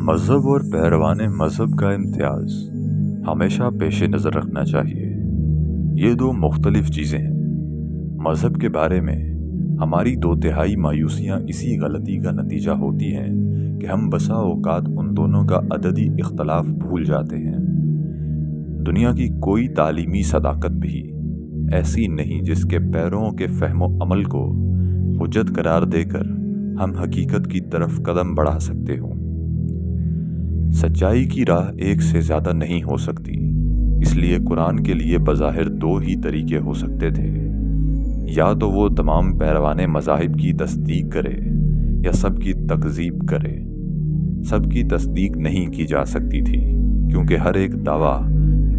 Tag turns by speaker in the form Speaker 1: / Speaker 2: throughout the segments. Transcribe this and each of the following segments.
Speaker 1: مذہب اور پیروان مذہب کا امتیاز ہمیشہ پیش نظر رکھنا چاہیے۔ یہ دو مختلف چیزیں ہیں۔ مذہب کے بارے میں ہماری 2/3 مایوسیاں اسی غلطی کا نتیجہ ہوتی ہیں کہ ہم بسا اوقات ان دونوں کا عددی اختلاف بھول جاتے ہیں۔ دنیا کی کوئی تعلیمی صداقت بھی ایسی نہیں جس کے پیروں کے فہم و عمل کو حجت قرار دے کر ہم حقیقت کی طرف قدم بڑھا سکتے ہوں۔ سچائی کی راہ ایک سے زیادہ نہیں ہو سکتی، اس لیے قرآن کے لیے بظاہر 2 ہی طریقے ہو سکتے تھے، یا تو وہ تمام پیروان مذاہب کی تصدیق کرے یا سب کی تکذیب کرے۔ سب کی تصدیق نہیں کی جا سکتی تھی کیونکہ ہر ایک دعویٰ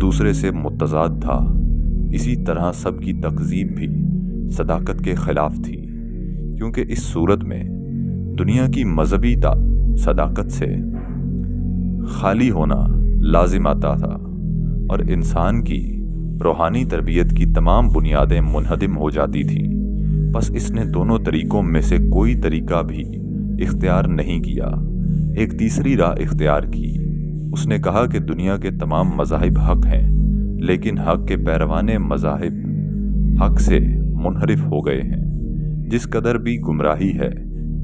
Speaker 1: دوسرے سے متضاد تھا۔ اسی طرح سب کی تکذیب بھی صداقت کے خلاف تھی، کیونکہ اس صورت میں دنیا کی مذہبی صداقت سے خالی ہونا لازم آتا تھا اور انسان کی روحانی تربیت کی تمام بنیادیں منہدم ہو جاتی تھیں۔ بس اس نے دونوں طریقوں میں سے کوئی طریقہ بھی اختیار نہیں کیا، ایک تیسری راہ اختیار کی۔ اس نے کہا کہ دنیا کے تمام مذاہب حق ہیں، لیکن حق کے پیروان مذاہب حق سے منحرف ہو گئے ہیں۔ جس قدر بھی گمراہی ہے،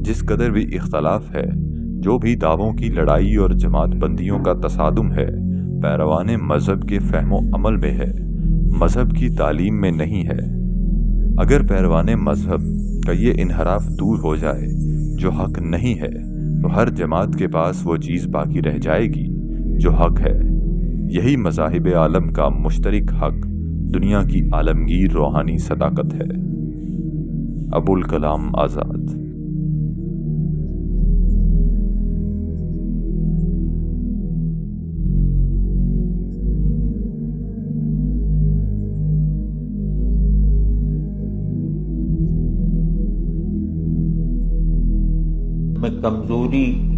Speaker 1: جس قدر بھی اختلاف ہے، جو بھی دعووں کی لڑائی اور جماعت بندیوں کا تصادم ہے، پیروان مذہب کے فہم و عمل میں ہے، مذہب کی تعلیم میں نہیں ہے۔ اگر پیروان مذہب کا یہ انحراف دور ہو جائے جو حق نہیں ہے، تو ہر جماعت کے پاس وہ چیز باقی رہ جائے گی جو حق ہے۔ یہی مذاہب عالم کا مشترک حق دنیا کی عالمگیر روحانی صداقت ہے۔ ابوالکلام آزاد۔
Speaker 2: میں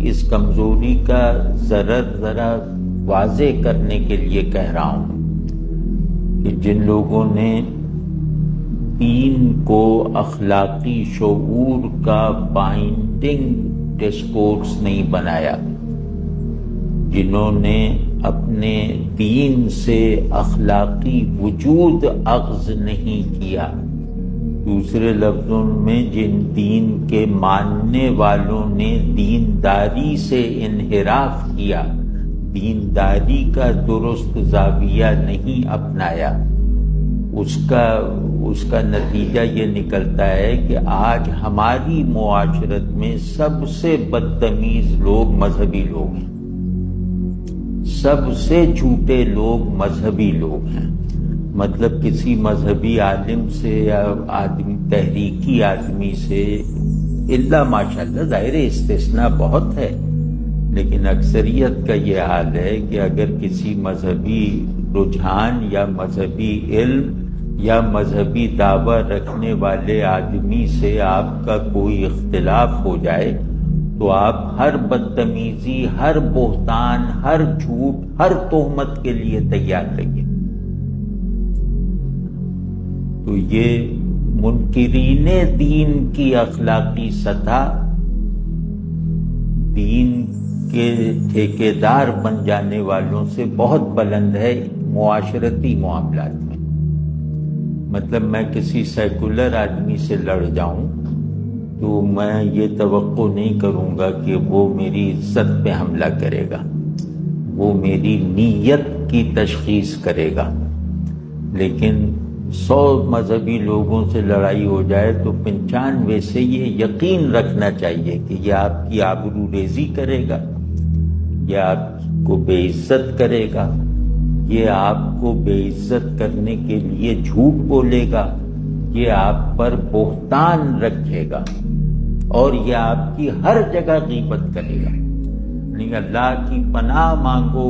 Speaker 2: اس کمزوری کا ذرا واضح کرنے کے لیے کہہ رہا ہوں کہ جن لوگوں نے دین کو اخلاقی شعور کا بائنڈنگ ڈسکورس نہیں بنایا، جنہوں نے اپنے دین سے اخلاقی وجود اخذ نہیں کیا، دوسرے لفظوں میں جن دین کے ماننے والوں نے دینداری سے انحراف کیا، دینداری کا درست زاویہ نہیں اپنایا، اس کا نتیجہ یہ نکلتا ہے کہ آج ہماری معاشرت میں سب سے بدتمیز لوگ مذہبی لوگ ہیں، سب سے جھوٹے لوگ مذہبی لوگ ہیں۔ مطلب کسی مذہبی عالم سے یا تحریکی آدمی سے، الا ماشاءاللہ ظاہر استثناء بہت ہے، لیکن اکثریت کا یہ حال ہے کہ اگر کسی مذہبی رجحان یا مذہبی علم یا مذہبی دعویٰ رکھنے والے آدمی سے آپ کا کوئی اختلاف ہو جائے تو آپ ہر بدتمیزی، ہر بہتان، ہر جھوٹ، ہر تہمت کے لیے تیار رہیے۔ تو یہ منکرین دین کی اخلاقی سطح دین کے ٹھیکیدار بن جانے والوں سے بہت بلند ہے معاشرتی معاملات میں۔ مطلب میں کسی سیکولر آدمی سے لڑ جاؤں تو میں یہ توقع نہیں کروں گا کہ وہ میری عزت پہ حملہ کرے گا، وہ میری نیت کی تشخیص کرے گا۔ لیکن 100 مذہبی لوگوں سے لڑائی ہو جائے تو 95 سے یہ یقین رکھنا چاہیے کہ یہ آپ کی آبرو ریزی کرے گا، یہ آپ کو بے عزت کرے گا، یہ آپ کو بے عزت کرنے کے لیے جھوٹ بولے گا، یہ آپ پر بہتان رکھے گا اور یہ آپ کی ہر جگہ غیبت کرے گا۔ لیکن اللہ کی پناہ مانگو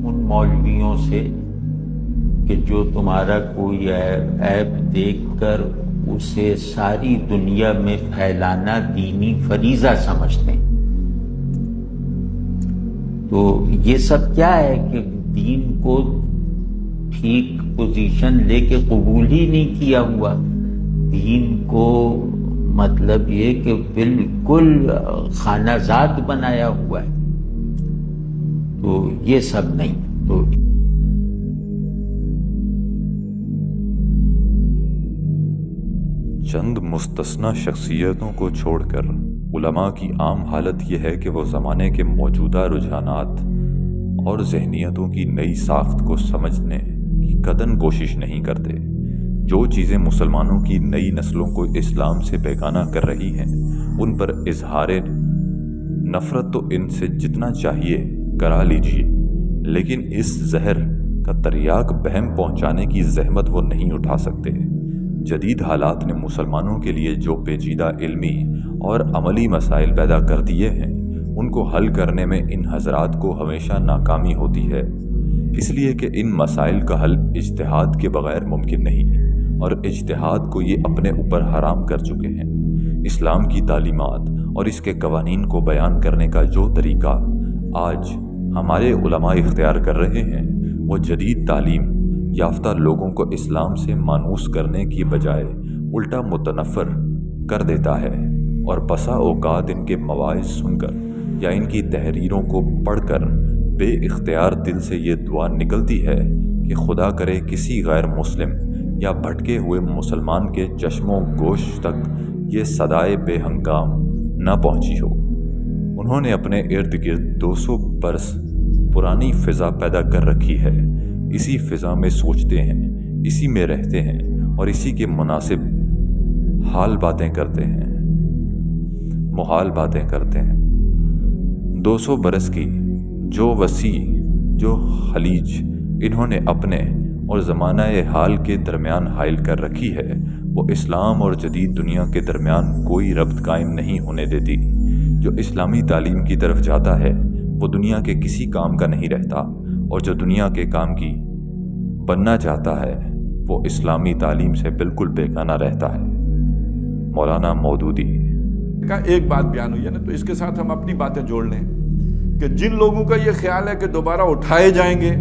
Speaker 2: ان مولویوں سے کہ جو تمہارا کوئی عیب دیکھ کر اسے ساری دنیا میں پھیلانا دینی فریضہ سمجھتے ہیں۔ تو یہ سب کیا ہے کہ دین کو ٹھیک پوزیشن لے کے قبول ہی نہیں کیا ہوا، دین کو مطلب یہ کہ بالکل خانہ زاد بنایا ہوا ہے۔ تو یہ سب نہیں. تو
Speaker 1: چند مستثنی شخصیتوں کو چھوڑ کر علماء کی عام حالت یہ ہے کہ وہ زمانے کے موجودہ رجحانات اور ذہنیتوں کی نئی ساخت کو سمجھنے کی قطعاً کوشش نہیں کرتے. جو چیزیں مسلمانوں کی نئی نسلوں کو اسلام سے بیگانہ کر رہی ہیں ان پر اظہار نفرت تو ان سے جتنا چاہیے کرا لیجیے، لیکن اس زہر کا تریاک بہم پہنچانے کی زحمت وہ نہیں اٹھا سکتے. جدید حالات نے مسلمانوں کے لیے جو پیچیدہ علمی اور عملی مسائل پیدا کر دیے ہیں ان کو حل کرنے میں ان حضرات کو ہمیشہ ناکامی ہوتی ہے، اس لیے کہ ان مسائل کا حل اجتہاد کے بغیر ممکن نہیں، اور اجتہاد کو یہ اپنے اوپر حرام کر چکے ہیں. اسلام کی تعلیمات اور اس کے قوانین کو بیان کرنے کا جو طریقہ آج ہمارے علماء اختیار کر رہے ہیں وہ جدید تعلیم یافتہ لوگوں کو اسلام سے مانوس کرنے کی بجائے الٹا متنفر کر دیتا ہے، اور بسا اوقات ان کے مواعظ سن کر یا ان کی تحریروں کو پڑھ کر بے اختیار دل سے یہ دعا نکلتی ہے کہ خدا کرے کسی غیر مسلم یا بھٹکے ہوئے مسلمان کے چشم و گوش تک یہ صدائے بے ہنگام نہ پہنچی ہو. انہوں نے اپنے ارد گرد 200 برس پرانی فضا پیدا کر رکھی ہے. اسی فضا میں سوچتے ہیں، اسی میں رہتے ہیں اور اسی کے مناسب حال باتیں کرتے ہیں، محال باتیں کرتے ہیں. 200 برس کی جو وسیع جو خلیج انہوں نے اپنے اور زمانہ حال کے درمیان حائل کر رکھی ہے وہ اسلام اور جدید دنیا کے درمیان کوئی ربط قائم نہیں ہونے دیتی. جو اسلامی تعلیم کی طرف جاتا ہے وہ دنیا کے کسی کام کا نہیں رہتا، اور جو دنیا کے کام کی بننا چاہتا ہے وہ اسلامی تعلیم سے بالکل بیگانہ رہتا ہے. مولانا مودودی
Speaker 3: کا ایک بات بیان ہوئی ہے نا، تو اس کے ساتھ ہم اپنی باتیں جوڑ لیں کہ جن لوگوں کا یہ خیال ہے کہ دوبارہ اٹھائے جائیں گے،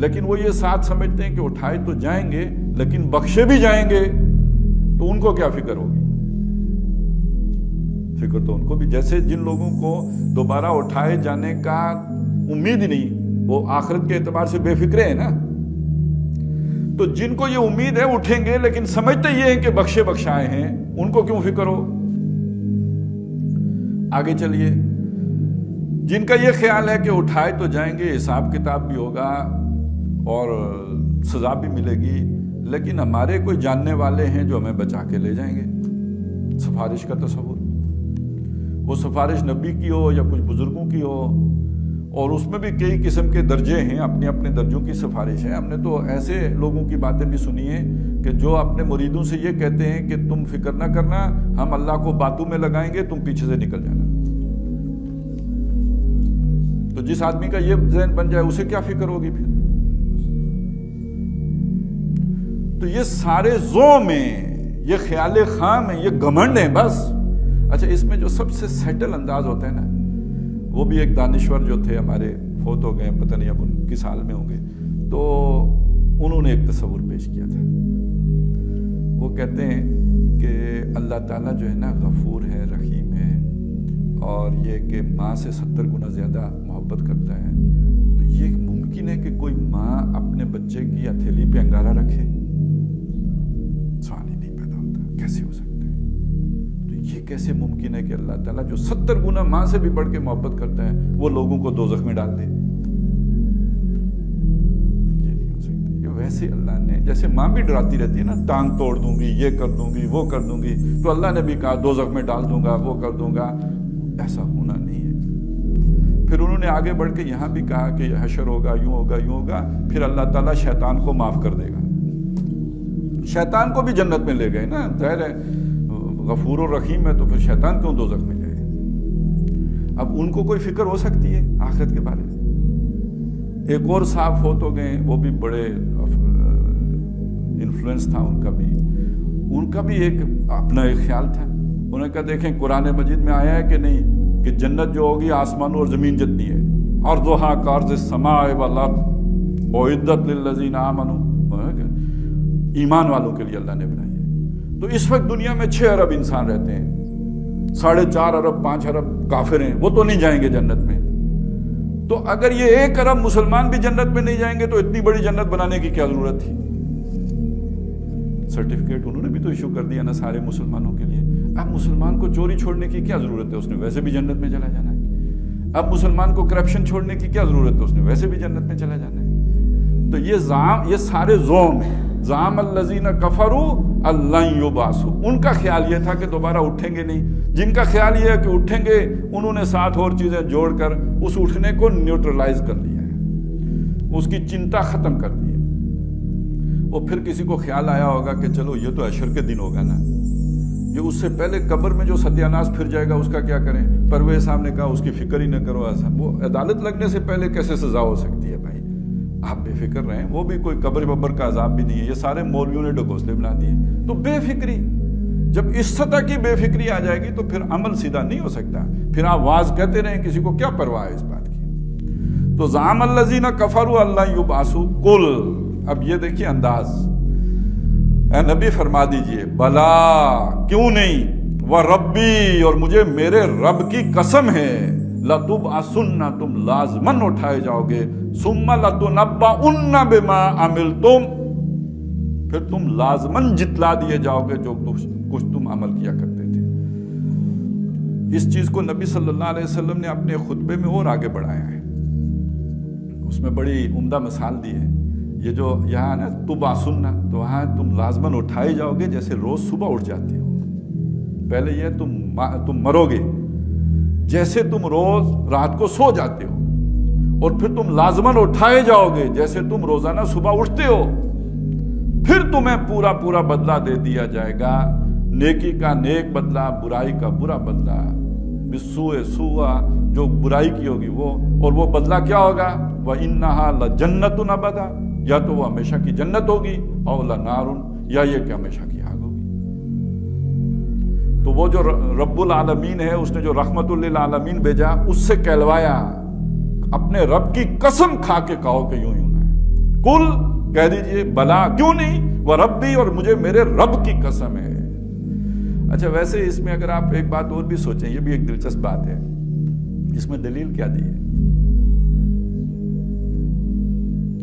Speaker 3: لیکن وہ یہ ساتھ سمجھتے ہیں کہ اٹھائے تو جائیں گے لیکن بخشے بھی جائیں گے، تو ان کو کیا فکر ہوگی؟ فکر تو ان کو بھی، جیسے جن لوگوں کو دوبارہ اٹھائے جانے کا امید ہی نہیں، وہ آخرت کے اعتبار سے بے فکرے ہیں نا. تو جن کو یہ امید ہے اٹھیں گے لیکن سمجھتے یہ ہیں کہ بخشے بخشائے ہیں، ان کو کیوں فکر ہو؟ آگے چلیے، جن کا یہ خیال ہے کہ اٹھائے تو جائیں گے، حساب کتاب بھی ہوگا اور سزا بھی ملے گی، لیکن ہمارے کوئی جاننے والے ہیں جو ہمیں بچا کے لے جائیں گے. سفارش کا تصور، وہ سفارش نبی کی ہو یا کچھ بزرگوں کی ہو، اور اس میں بھی کئی قسم کے درجے ہیں، اپنے اپنے درجوں کی سفارش ہے. ہم نے تو ایسے لوگوں کی باتیں بھی سنی ہیں کہ جو اپنے مریدوں سے یہ کہتے ہیں کہ تم فکر نہ کرنا، ہم اللہ کو باتوں میں لگائیں گے، تم پیچھے سے نکل جانا. تو جس آدمی کا یہ ذہن بن جائے اسے کیا فکر ہوگی پھر؟ تو یہ سارے ذو میں یہ خیال خام ہے، یہ گھمنڈ ہے بس. اچھا، اس میں جو سب سے سیٹل انداز ہوتا ہے نا، وہ بھی ایک دانشور جو تھے ہمارے، فوت ہو گئے، پتہ نہیں اب ان کس حال میں ہوں گے، تو انہوں نے ایک تصور پیش کیا تھا. وہ کہتے ہیں کہ اللہ تعالیٰ جو ہے نا غفور ہے، رحیم ہے، اور یہ کہ ماں سے 70 گنا زیادہ محبت کرتا ہے. تو یہ ممکن ہے کہ کوئی ماں اپنے بچے کی ہتھیلی پہ انگارہ رکھے؟ سوال ہی نہیں پیدا ہوتا، کیسے ہو سکتا ہے؟ تو یہ کیسے ممکن ہے کہ اللہ تعالیٰ جو 70 گنا ماں سے بھی بڑھ کے محبت کرتا ہے وہ لوگوں کو دوزخ میں ڈال دے؟ یہ نہیں ہو سکتا. یہ ویسے اللہ نے، جیسے ماں بھی ڈراتی رہتی ہے نا، ٹانگ توڑ دوں گی، یہ کر دوں گی، وہ کر دوں گی، تو اللہ نے بھی کہا دوزخ میں ڈال دوں گا، وہ کر دوں گا. ایسا ہونا نہیں ہے. پھر انہوں نے آگے بڑھ کے یہاں بھی کہا کہ حشر ہوگا، یوں ہوگا، یوں ہوگا. پھر اللہ تعالیٰ شیطان کو معاف کر دے گا. شیطان کو بھی جنت میں لے گئے نا، ظاہر ہے غفور الرحیم ہے، تو پھر شیطان کیوں دوزخ میں جائے؟ اب ان کو کوئی فکر ہو سکتی ہے آخرت کے بارے میں؟ ایک اور صاحب فوت ہو گئے، وہ بھی بڑے انفلوئنس تھا ان کا بھی ایک اپنا ایک خیال تھا. انہوں نے کہا دیکھیں قرآن مجید میں آیا ہے کہ نہیں کہ جنت جو ہوگی آسمان اور زمین جتنی ہے، ارضھا کارض السماء والارض اعدت للذین آمنوا، ایمان والوں کے لیے اللہ نے بنائی ہے. تو اس وقت دنیا میں 6 ارب انسان رہتے ہیں، 4.5 ارب 5 ارب کافر ہیں، وہ تو نہیں جائیں گے جنت میں. تو اگر یہ 1 ارب مسلمان بھی جنت میں نہیں جائیں گے تو اتنی بڑی جنت بنانے کی کیا ضرورت تھی؟ سرٹیفکیٹ انہوں نے بھی تو ایشو کر دیا نا سارے مسلمانوں کے لیے. اب مسلمان کو چوری چھوڑنے کی کیا ضرورت ہے؟ اس نے ویسے بھی جنت میں چلا جانا ہے. اب مسلمان کو کرپشن چھوڑنے کی کیا ضرورت ہے؟ اس نے ویسے بھی جنت میں چلا جانا ہے. تو یہ سارے زعم ہیں. زعم الذین کفروا ان لن یبعثوا. ان کا خیال یہ تھا کہ دوبارہ اٹھیں گے نہیں. جن کا خیال یہ ہے کہ اٹھیں گے, انہوں نے 7 اور چیزیں جوڑ کر اس اٹھنے کو نیوٹرلائز کر لیا ہے, اس کی چنتا ختم کر دی ہے. اور پھر کسی کو خیال آیا ہوگا کہ چلو یہ تو حشر کے دن ہوگا نا, یہ اس سے پہلے قبر میں جو ستیاناس پھر جائے گا اس کا کیا کریں؟ پرویز صاحب نے کہا اس کی فکر ہی نہ کرو. ایسا وہ عدالت لگنے سے پہلے کیسے سزا ہو سکتی ہے بھائی؟ آپ بے فکر رہیں. وہ بھی کوئی قبر ببر کا عذاب بھی نہیں ہے. یہ سارے مولویوں نے ڈھکوسلے بنا دیے. تو بے فکری, جب اس سطح کی بے فکری آ جائے گی تو پھر عمل سیدھا نہیں ہو سکتا. پھر آپ واز کہتے رہیں, کسی کو کیا پرواہ ہے اس بات کی. تو زعم الذین کفروا ان لن یبعثوا قل. اب یہ دیکھیے انداز, اے نبی فرما دیجئے بلا کیوں نہیں, وَرَبِّي اور مجھے میرے رب کی قسم ہے, لَتُبْعَثُنَّ تم لازماً اٹھائے جاؤ گے, ثُمَّ لَتُنَبَّؤُنَّ بِمَا عَمِلْتُمْ پھر تم لازماً جتلا دیے جاؤ گے جو کچھ تم عمل کیا کرتے تھے. اس چیز کو نبی صلی اللہ علیہ وسلم نے اپنے خطبے میں اور آگے بڑھایا ہے. اس میں بڑی عمدہ مثال دی ہے. یہ جو یہاں نا تبعثن, تو وہاں تم لازماً اٹھائے جاؤ گے جیسے روز صبح اٹھ جاتے ہو. پہلے یہ تم مرو گے جیسے تم روز رات کو سو جاتے ہو, اور پھر تم لازماً اٹھائے جاؤ گے جیسے تم روزانہ صبح اٹھتے ہو. پھر تمہیں پورا پورا بدلہ دے دیا جائے گا, نیکی کا نیک بدلہ, برائی کا برا بدلہ. بالسوء سوء, جو برائی کی ہوگی وہ, اور وہ بدلہ کیا ہوگا؟ وَإِنَّهَا لَجَنَّةٌ أَبَدًا, یا تو وہ ہمیشہ کی جنت ہوگی, اور لَنَارٌ, یا یہ کہ ہمیشہ کی آگ ہوگی. تو وہ جو رب العالمین ہے, اس نے جو رحمت للعالمین بھیجا, اس سے کہلوایا, اپنے رب کی قسم کھا کے کہو کہ یوں نہ ہے. کل کہہ دیجئے بلا کیوں نہیں, وَرَبِّي اور مجھے میرے رب کی قسم ہے. اچھا ویسے اس میں اگر آپ ایک بات اور بھی سوچیں, یہ بھی ایک دلچسپ بات ہے, اس میں دلیل کیا دی ہے؟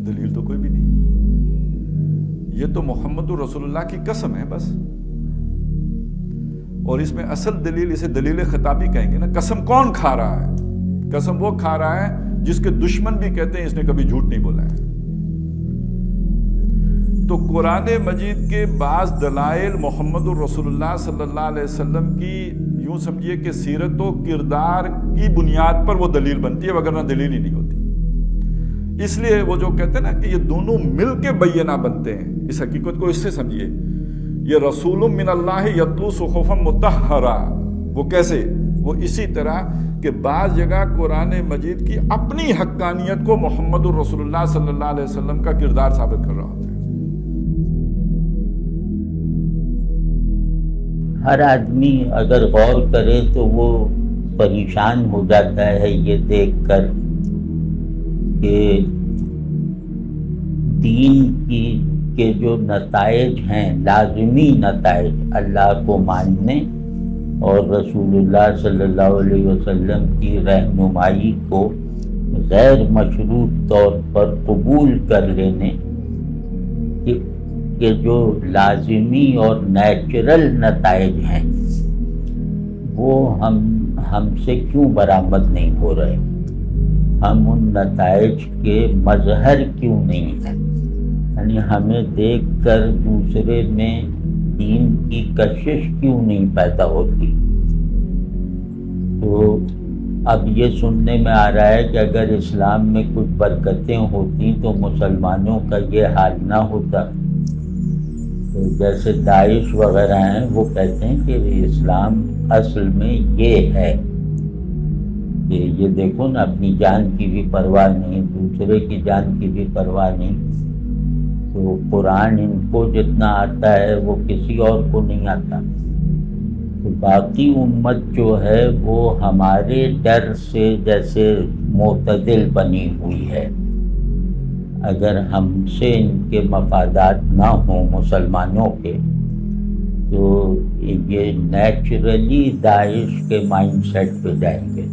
Speaker 3: دلیل تو کوئی بھی نہیں. یہ تو محمد رسول اللہ کی قسم ہے بس. اور اس میں اصل دلیل, اسے دلیل خطابی کہیں گے نا. قسم کون کھا رہا ہے؟ قسم وہ کھا رہا ہے جس کے دشمن بھی کہتے ہیں اس نے کبھی جھوٹ نہیں بولا ہے. تو قرآن مجید کے بعض دلائل محمد الرسول اللہ صلی اللہ علیہ وسلم کی یوں سمجھیے کہ سیرت و کردار کی بنیاد پر وہ دلیل بنتی ہے, وگرنہ دلیل ہی نہیں ہوتی. اس لیے وہ جو کہتے ہیں نا کہ یہ دونوں مل کے بینہ بنتے ہیں, اس حقیقت کو اس سے سمجھیے. یہ رسول من اللہ یتلو صحفا مطہرہ, وہ کیسے؟ وہ اسی طرح کہ بعض جگہ قرآن مجید کی اپنی حقانیت کو محمد الرسول اللہ صلی اللہ علیہ وسلم کا کردار ثابت کر رہا ہوتا ہے.
Speaker 2: ہر آدمی اگر غور کرے تو وہ پریشان ہو جاتا ہے یہ دیکھ کر کہ دین کے جو نتائج ہیں, لازمی نتائج, اللہ کو ماننے اور رسول اللہ صلی اللہ علیہ وسلم کی رہنمائی کو غیر مشروط طور پر قبول کر لینے کہ جو لازمی اور نیچرل نتائج ہیں وہ ہم سے کیوں برآمد نہیں ہو رہے, ہم ان نتائج کے مظہر کیوں نہیں ہیں, یعنی ہمیں دیکھ کر دوسرے میں دین کی کشش کیوں نہیں پیدا ہوتی. تو اب یہ سننے میں آ رہا ہے کہ اگر اسلام میں کچھ برکتیں ہوتی تو مسلمانوں کا یہ حال نہ ہوتا. جیسے داعش وغیرہ ہیں وہ کہتے ہیں کہ اسلام اصل میں یہ ہے کہ یہ دیکھو نا, اپنی جان کی بھی پرواہ نہیں, دوسرے کی جان کی بھی پرواہ نہیں. تو قرآن ان کو جتنا آتا ہے وہ کسی اور کو نہیں آتا. تو باقی امت جو ہے وہ ہمارے ڈر سے جیسے معتدل بنی ہوئی ہے. اگر ہم سے ان کے مفادات نہ ہوں مسلمانوں کے تو یہ نیچرلی داعش کے مائنڈ سیٹ پہ جائیں گے.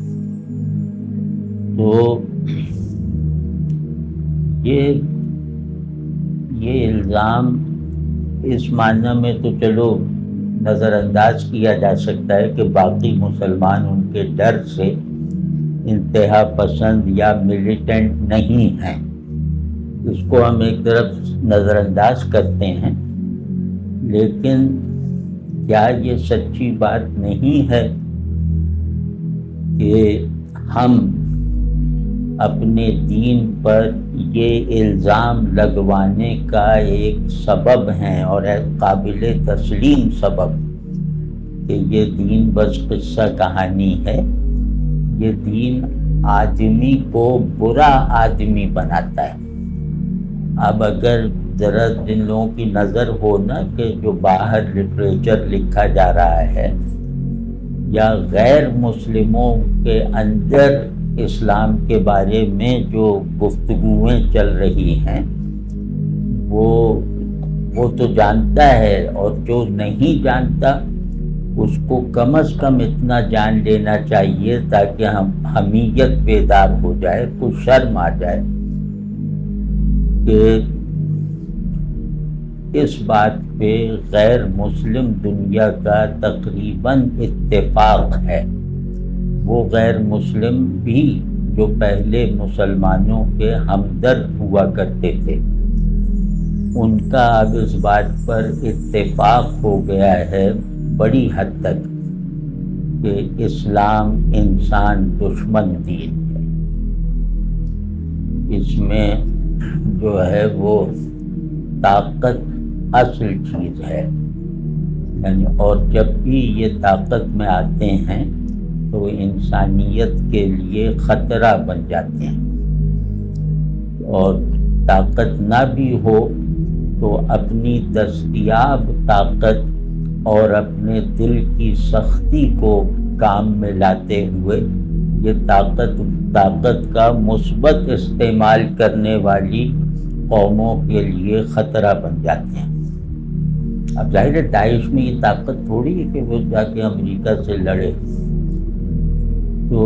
Speaker 2: تو یہ الزام اس معنی میں تو چلو نظر انداز کیا جا سکتا ہے کہ باقی مسلمان ان کے ڈر سے انتہا پسند یا ملیٹنٹ نہیں ہیں، اس کو ہم ایک طرف نظر انداز کرتے ہیں، لیکن کیا یہ سچی بات نہیں ہے کہ ہم اپنے دین پر یہ الزام لگوانے کا ایک سبب ہیں اور ایک قابل تسلیم سبب کہ یہ دین بس قصہ کہانی ہے، یہ دین آدمی کو برا آدمی بناتا ہے۔ اب اگر ذرا جن لوگوں کی نظر ہو نا کہ جو باہر لٹریچر لکھا جا رہا ہے یا غیر مسلموں کے اندر اسلام کے بارے میں جو گفتگویں چل رہی ہیں وہ تو جانتا ہے، اور جو نہیں جانتا اس کو کم از کم اتنا جان لینا چاہیے تاکہ حمیت بیدار ہو جائے، کچھ شرم آ جائے کہ اس بات پہ غیر مسلم دنیا کا تقریباً اتفاق ہے۔ وہ غیر مسلم بھی جو پہلے مسلمانوں کے ہمدرد ہوا کرتے تھے، ان کا اب اس بات پر اتفاق ہو گیا ہے بڑی حد تک کہ اسلام انسان دشمن دین ہے، اس میں جو ہے وہ طاقت اصل چیز ہے، یعنی اور جب بھی یہ طاقت میں آتے ہیں تو انسانیت کے لیے خطرہ بن جاتے ہیں، اور طاقت نہ بھی ہو تو اپنی دستیاب طاقت اور اپنے دل کی سختی کو کام میں لاتے ہوئے یہ طاقت کا مثبت استعمال کرنے والی قوموں کے لیے خطرہ بن جاتے ہیں۔ اب ظاہر ہے داعش میں یہ طاقت تھوڑی ہے کہ وہ جا کے امریکہ سے لڑے، تو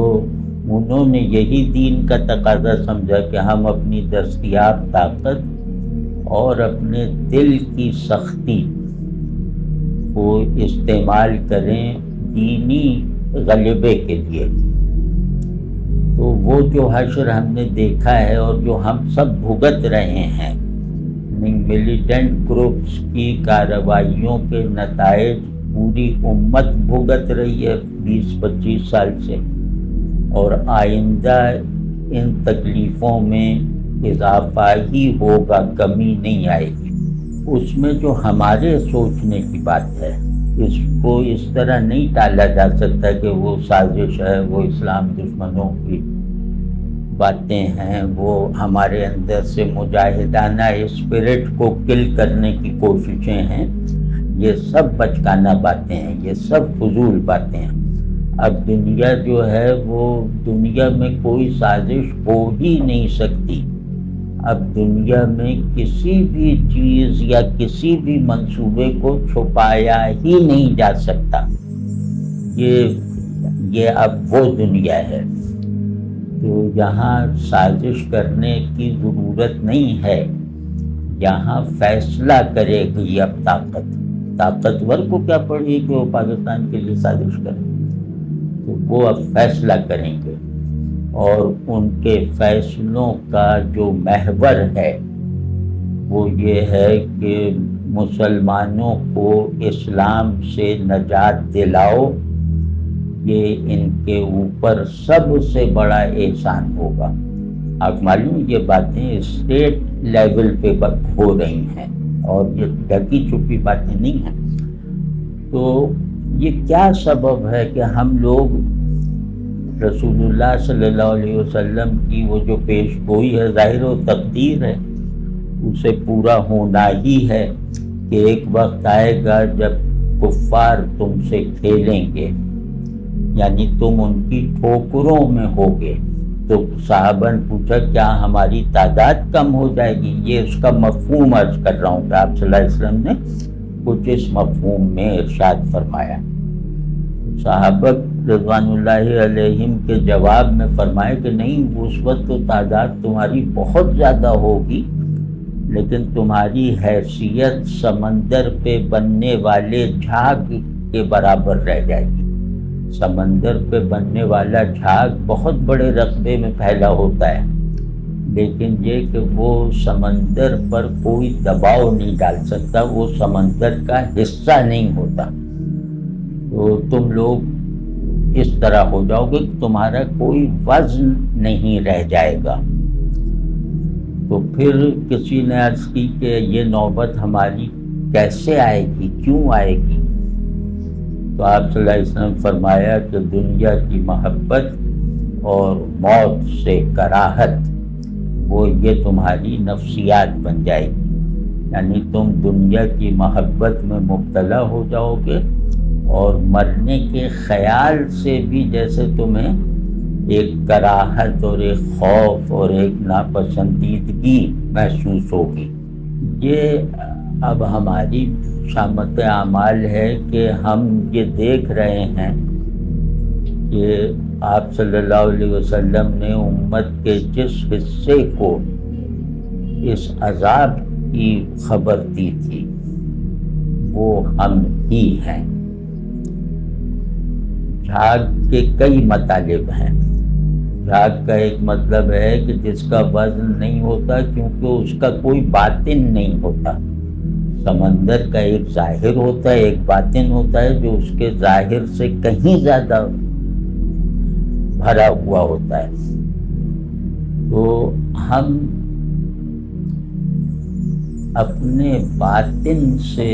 Speaker 2: انہوں نے یہی دین کا تقاضا سمجھا کہ ہم اپنی دستیاب طاقت اور اپنے دل کی سختی کو استعمال کریں دینی غلبے کے لیے۔ تو وہ جو حشر ہم نے دیکھا ہے اور جو ہم سب بھگت رہے ہیں، ملیٹنٹ گروپس کی کارروائیوں کے نتائج پوری امت بھگت رہی ہے 20-25 سال سے، اور آئندہ ان تکلیفوں میں اضافہ ہی ہوگا، کمی نہیں آئے گی۔ اس میں جو ہمارے سوچنے کی بات ہے، اس کو اس طرح نہیں ٹالا جا سکتا کہ وہ سازش ہے، وہ اسلام دشمنوں کی باتیں ہیں، وہ ہمارے اندر سے مجاہدانہ اسپرٹ کو کل کرنے کی کوششیں ہیں۔ یہ سب بچکانہ باتیں ہیں، یہ سب فضول باتیں ہیں۔ اب دنیا جو ہے وہ دنیا میں کوئی سازش ہو ہی نہیں سکتی، اب دنیا میں کسی بھی چیز یا کسی بھی منصوبے کو چھپایا ہی نہیں جا سکتا۔ یہ اب وہ دنیا ہے، تو یہاں سازش کرنے کی ضرورت نہیں ہے، یہاں فیصلہ کرے گی اب طاقتور کو کیا پڑی کہ وہ پاکستان کے لیے سازش کرے، تو وہ اب فیصلہ کریں گے، اور ان کے فیصلوں کا جو محور ہے وہ یہ ہے کہ مسلمانوں کو اسلام سے نجات دلاؤ، یہ ان کے اوپر سب سے بڑا احسان ہوگا۔ آپ معلوم یہ باتیں اسٹیٹ لیول پہ ہو رہی ہیں اور یہ ڈھکی چھپی باتیں نہیں ہیں۔ تو یہ کیا سبب ہے کہ ہم لوگ رسول اللہ صلی اللہ علیہ وسلم کی وہ جو پیش گوئی ہے، ظاہر و تقدیر ہے، اسے پورا ہونا ہی ہے کہ ایک وقت آئے گا جب کفار تم سے کھیلیں گے، یعنی تم ان کی ٹھوکروں میں ہوگے۔ تو صحابہ نے پوچھا کیا ہماری تعداد کم ہو جائے گی؟ یہ اس کا مفہوم عرض کر رہا ہوں کہ آپ صلی اللہ علیہ وسلم نے کچھ اس مفہوم میں ارشاد فرمایا۔ صحابہ رضوان اللہ علیہم کے جواب میں فرمائے کہ نہیں، اس وقت تو تعداد تمہاری بہت زیادہ ہوگی، لیکن تمہاری حیثیت سمندر پہ بننے والے جھاگ کے برابر رہ جائے گی۔ سمندر پہ بننے والا جھاگ بہت بڑے رقبے میں پھیلا ہوتا ہے، لیکن یہ کہ وہ سمندر پر کوئی دباؤ نہیں ڈال سکتا، وہ سمندر کا حصہ نہیں ہوتا۔ تو تم لوگ اس طرح ہو جاؤ گے کہ تمہارا کوئی وزن نہیں رہ جائے گا۔ تو پھر کسی نے عرض کی کہ یہ نوبت ہماری کیسے آئے گی، کیوں آئے گی؟ تو آپ صلی اللہ علیہ وسلم فرمایا کہ دنیا کی محبت اور موت سے کراہت، وہ یہ تمہاری نفسیات بن جائے گی، یعنی تم دنیا کی محبت میں مبتلا ہو جاؤ گے، اور مرنے کے خیال سے بھی جیسے تمہیں ایک کراہت اور ایک خوف اور ایک ناپسندیدگی محسوس ہوگی۔ یہ اب ہماری شامت اعمال ہے کہ ہم یہ دیکھ رہے ہیں کہ آپ صلی اللہ علیہ وسلم نے امت کے جس حصے کو اس عذاب کی خبر دی تھی وہ ہم ہی ہیں۔ جھاگ کے کئی مطالب ہیں۔ جھاگ کا ایک مطلب ہے کہ جس کا وزن نہیں ہوتا، کیونکہ اس کا کوئی باطن نہیں ہوتا۔ سمندر کا ایک ظاہر ہوتا ہے، ایک باطن ہوتا ہے جو اس کے ظاہر سے کہیں زیادہ بھرا ہوا ہوتا ہے۔ تو ہم اپنے باطن سے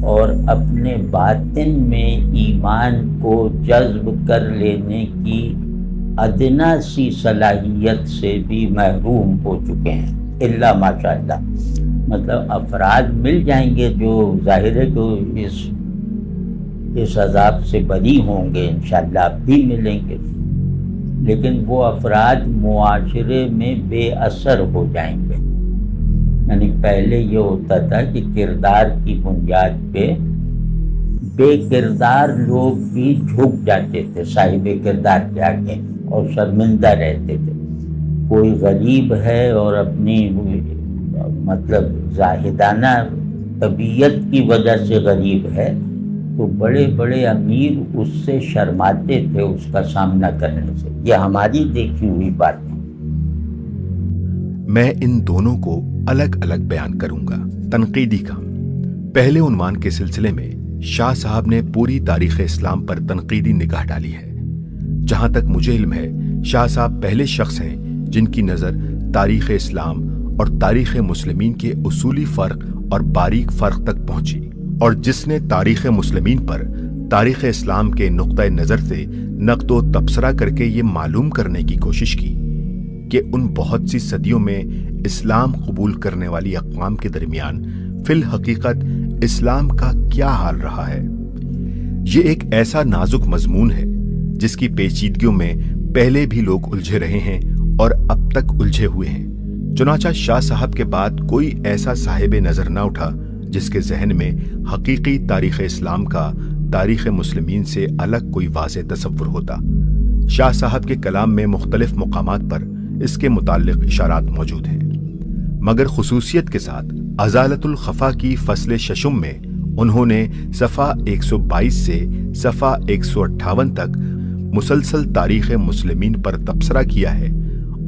Speaker 2: اور اپنے باطن میں ایمان کو جذب کر لینے کی ادنا سی صلاحیت سے بھی محروم ہو چکے ہیں، الا ماشاء اللہ۔ مطلب افراد مل جائیں گے جو ظاہر ہے کہ اس عذاب سے بری ہوں گے، انشاءاللہ آپ بھی ملیں گے، لیکن وہ افراد معاشرے میں بے اثر ہو جائیں گے۔ یعنی پہلے یہ ہوتا تھا کہ کردار کی بنیاد پہ بے کردار لوگ بھی جھک جاتے تھے صاحب کردار کے آگے اور شرمندہ رہتے تھے۔ کوئی غریب ہے اور اپنی مطلب زاہدانہ طبیعت کی وجہ سے غریب ہے تو بڑے بڑے امیر اس سے شرماتے تھے اس کا سامنا کرنے سے۔ یہ ہماری دیکھی ہوئی بات ہے۔
Speaker 4: میں ان دونوں کو الگ الگ بیان کروں گا۔ تنقیدی کام۔ پہلے عنوان کے سلسلے میں شاہ صاحب نے پوری تاریخ اسلام پر تنقیدی نگاہ ڈالی ہے۔ جہاں تک مجھے علم ہے، شاہ صاحب پہلے شخص ہیں جن کی نظر تاریخ اسلام اور تاریخ مسلمین کے اصولی فرق اور باریک فرق تک پہنچی، اور جس نے تاریخ مسلمین پر تاریخ اسلام کے نقطۂ نظر سے نقد و تبصرہ کر کے یہ معلوم کرنے کی کوشش کی کہ ان بہت سی صدیوں میں اسلام قبول کرنے والی اقوام کے درمیان فی الحقیقت اسلام کا کیا حال رہا ہے۔ یہ ایک ایسا نازک مضمون ہے جس کی پیچیدگیوں میں پہلے بھی لوگ الجھے رہے ہیں اور اب تک الجھے ہوئے ہیں۔ چنانچہ شاہ صاحب کے بعد کوئی ایسا صاحب نظر نہ اٹھا جس کے ذہن میں حقیقی تاریخ اسلام کا تاریخ مسلمین سے الگ کوئی واضح تصور ہوتا۔ شاہ صاحب کے کلام میں مختلف مقامات پر اس کے متعلق اشارات موجود ہیں، مگر خصوصیت کے ساتھ ازالت الخفا کی فصل ششم میں انہوں نے صفحہ 122 سے صفحہ 158 تک مسلسل تاریخ مسلمین پر تبصرہ کیا ہے،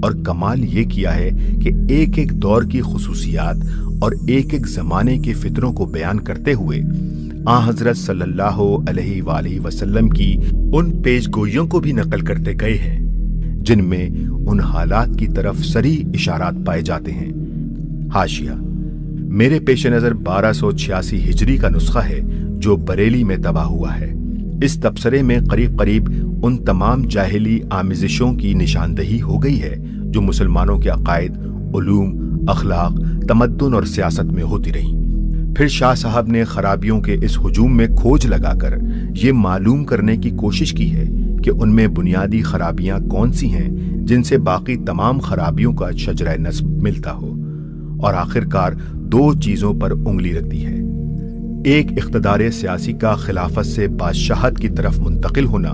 Speaker 4: اور کمال یہ کیا ہے کہ ایک ایک دور کی خصوصیات اور ایک ایک زمانے کے فتنوں کو بیان کرتے ہوئے آن حضرت صلی اللہ علیہ وآلہ وسلم کی ان پیش گوئیوں کو بھی نقل کرتے گئے ہیں جن میں ان حالات کی طرف صریح اشارات پائے جاتے ہیں۔ حاشیہ: میرے پیش نظر 1286 ہجری کا نسخہ ہے جو بریلی میں طبع ہوا ہے۔ اس تبصرے میں قریب قریب ان تمام جاہلی آمیزشوں کی نشاندہی ہو گئی ہے جو مسلمانوں کے عقائد، علوم، اخلاق، تمدن اور سیاست میں ہوتی رہیں۔ پھر شاہ صاحب نے خرابیوں کے اس ہجوم میں کھوج لگا کر یہ معلوم کرنے کی کوشش کی ہے کہ ان میں بنیادی خرابیاں کون سی ہیں جن سے باقی تمام خرابیوں کا شجرہ نسب ملتا ہو، اور آخرکار دو چیزوں پر انگلی رکھ دی ہے۔ ایک اقتدار سیاسی کا خلافت سے بادشاہت کی طرف منتقل ہونا،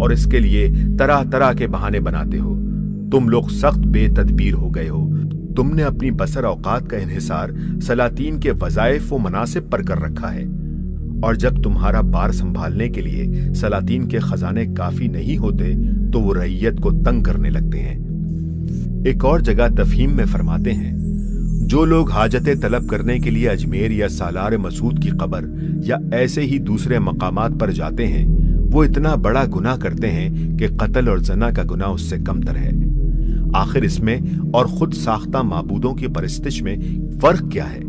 Speaker 4: اور اس کے لیے طرح طرح کے بہانے بناتے ہو۔ تم لوگ سخت بے تدبیر ہو گئے ہو۔ تم نے اپنی بسر اوقات کا انحصار سلاطین کے وظائف و مناصب پر کر رکھا ہے، اور جب تمہارا بار سنبھالنے کے لیے سلاطین کے خزانے کافی نہیں ہوتے تو وہ رعیت کو تنگ کرنے لگتے ہیں۔ ایک اور جگہ تفہیم میں فرماتے ہیں، جو لوگ حاجتیں طلب کرنے کے لیے اجمیر یا سالار مسعود کی قبر یا ایسے ہی دوسرے مقامات پر جاتے ہیں، وہ اتنا بڑا گناہ کرتے ہیں کہ قتل اور زنا کا گناہ اس سے کم تر ہے۔ آخر اس میں اور خود ساختہ معبودوں کی پرستش میں فرق کیا ہے؟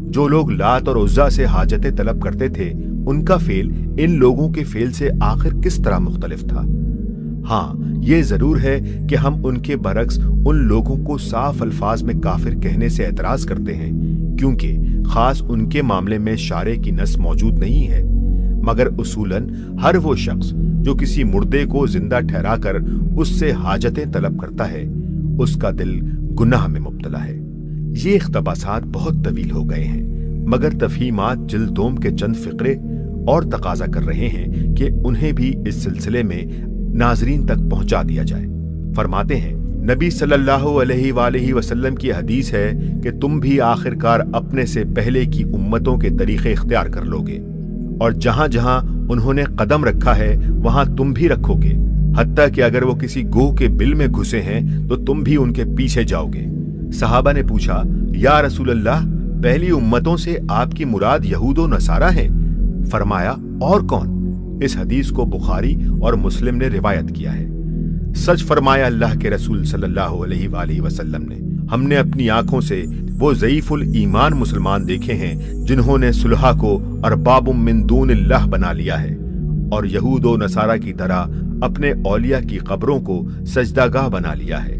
Speaker 4: جو لوگ لات اور عزا سے حاجتیں طلب کرتے تھے، ان کا فعل ان لوگوں کے فعل سے آخر کس طرح مختلف تھا؟ ہاں، یہ ضرور ہے کہ ہم ان کے برعکس ان لوگوں کو صاف الفاظ میں کافر کہنے سے اعتراض کرتے ہیں، کیونکہ خاص ان کے معاملے میں شارع کی نص موجود نہیں ہے، مگر اصولاً ہر وہ شخص جو کسی مردے کو زندہ ٹھہرا کر اس سے حاجتیں طلب کرتا ہے، اس کا دل گناہ میں مبتلا ہے۔ یہ اقتباسات بہت طویل ہو گئے ہیں، مگر تفہیمات جلد دوم کے چند فقرے اور تقاضا کر رہے ہیں کہ انہیں بھی اس سلسلے میں ناظرین تک پہنچا دیا جائے۔ فرماتے ہیں، نبی صلی اللہ علیہ وآلہ وسلم کی حدیث ہے کہ تم بھی آخر کار اپنے سے پہلے کی امتوں کے طریقے اختیار کر لوگے، اور جہاں جہاں انہوں نے قدم رکھا ہے وہاں تم بھی رکھو گے، حتیٰ کہ اگر وہ کسی گوہ کے بل میں گھسے ہیں تو تم بھی ان کے پیچھے جاؤ گے۔ صحابہ نے پوچھا، یا رسول اللہ، پہلی امتوں سے آپ کی مراد یہود و نصارہ ہیں؟ فرمایا، اور کون؟ اس حدیث کو بخاری اور مسلم نے روایت کیا ہے۔ سچ فرمایا اللہ کے رسول صلی اللہ علیہ وآلہ وسلم نے، ہم نے اپنی آنکھوں سے وہ ضعیف الایمان مسلمان دیکھے ہیں جنہوں نے صلحہ کو ارباب من دون اللہ بنا لیا ہے، اور یہود و نصارہ کی طرح اپنے اولیاء کی قبروں کو سجدہ گاہ بنا لیا ہے۔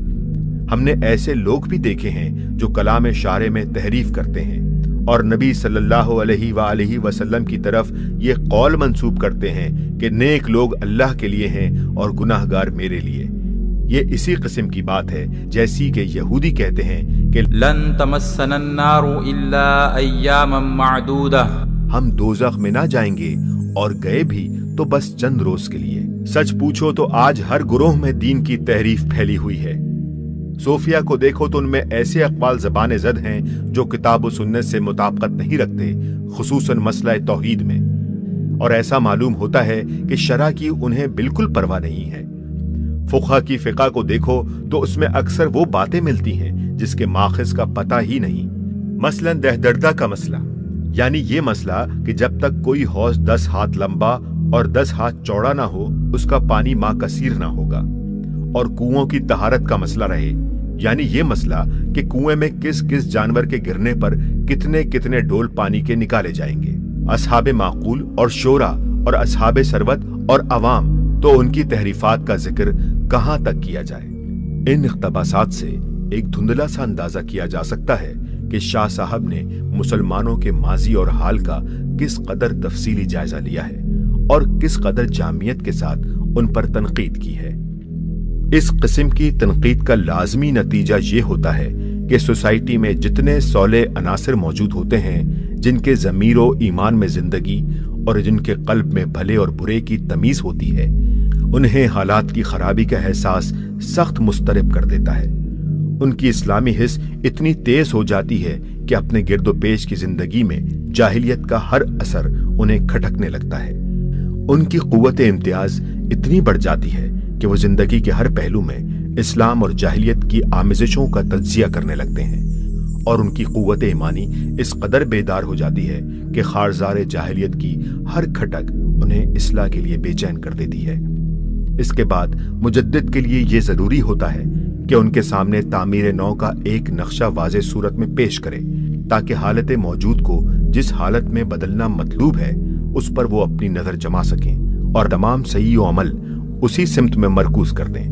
Speaker 4: ہم نے ایسے لوگ بھی دیکھے ہیں جو کلام شارع میں تحریف کرتے ہیں، اور نبی صلی اللہ علیہ وآلہ وسلم کی طرف یہ قول منسوب کرتے ہیں کہ نیک لوگ اللہ کے لیے ہیں اور گناہ گار میرے لیے۔ یہ اسی قسم کی بات ہے جیسی کہ یہودی کہتے ہیں کہ
Speaker 5: لن تمسنا النار الا ایاما معدودہ،
Speaker 4: ہم دوزخ میں نہ جائیں گے، اور گئے بھی تو بس چند روز کے لیے۔ سچ پوچھو تو آج ہر گروہ میں دین کی تحریف پھیلی ہوئی ہے۔ صوفیہ کو دیکھو تو ان میں ایسے اقوال زبان زد ہیں جو کتاب و سنت سے مطابقت نہیں رکھتے، خصوصاً مسئلہ توحید میں، اور ایسا معلوم ہوتا ہے کہ شرع کی انہیں بالکل پرواہ نہیں ہے۔ فقہ کی فقہ کو دیکھو تو اس میں اکثر وہ باتیں ملتی ہیں جس کے ماخذ کا پتہ ہی نہیں۔ مثلاً دہدردہ کا مسئلہ، یعنی یہ مسئلہ کہ جب تک کوئی حوض 10 ہاتھ لمبا اور 10 ہاتھ چوڑا نہ ہو اس کا پانی ماں کثیر نہ ہوگا، اور کنووں کی طہارت کا مسئلہ رہے، یعنی یہ مسئلہ کہ کنویں میں کس کس جانور کے گرنے پر کتنے کتنے ڈول پانی کے نکالے جائیں گے۔ اصحاب معقول اور شورا اور اصحاب ثروت اور عوام، تو ان کی تحریفات کا ذکر کہاں تک کیا جائے۔ ان اقتباسات سے ایک دھندلا سا اندازہ کیا جا سکتا ہے کہ شاہ صاحب نے مسلمانوں کے ماضی اور حال کا کس قدر تفصیلی جائزہ لیا ہے اور کس قدر جامعیت کے ساتھ ان پر تنقید کی ہے۔ اس قسم کی تنقید کا لازمی نتیجہ یہ ہوتا ہے کہ سوسائٹی میں جتنے صالح عناصر موجود ہوتے ہیں، جن کے ضمیر و ایمان میں زندگی اور جن کے قلب میں بھلے اور برے کی تمیز ہوتی ہے، انہیں حالات کی خرابی کا احساس سخت مضطرب کر دیتا ہے۔ ان کی اسلامی حس اتنی تیز ہو جاتی ہے کہ اپنے گرد و پیش کی زندگی میں جاہلیت کا ہر اثر انہیں کھٹکنے لگتا ہے۔ ان کی قوت امتیاز اتنی بڑھ جاتی ہے کہ وہ زندگی کے ہر پہلو میں اسلام اور جاہلیت کی آمیزشوں کا تجزیہ کرنے لگتے ہیں، اور ان کی قوت ایمانی اس قدر بیدار ہو جاتی ہے کہ خارزار جاہلیت کی ہر کھٹک انہیں اصلاح کے لیے بے چین کر دیتی ہے۔ اس کے بعد مجدد کے لیے یہ ضروری ہوتا ہے کہ ان کے سامنے تعمیر نو کا ایک نقشہ واضح صورت میں پیش کرے، تاکہ حالت موجود کو جس حالت میں بدلنا مطلوب ہے اس پر وہ اپنی نظر جما سکیں اور تمام صحیح و عمل اسی سمت میں مرکوز کر دیں۔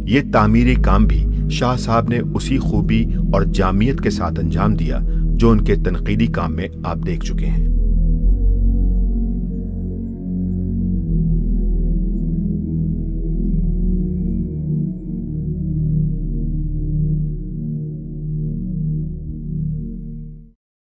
Speaker 4: یہ تعمیری کام بھی شاہ صاحب نے اسی خوبی اور جامعیت کے ساتھ انجام دیا جو ان کے تنقیدی کام میں آپ دیکھ چکے ہیں۔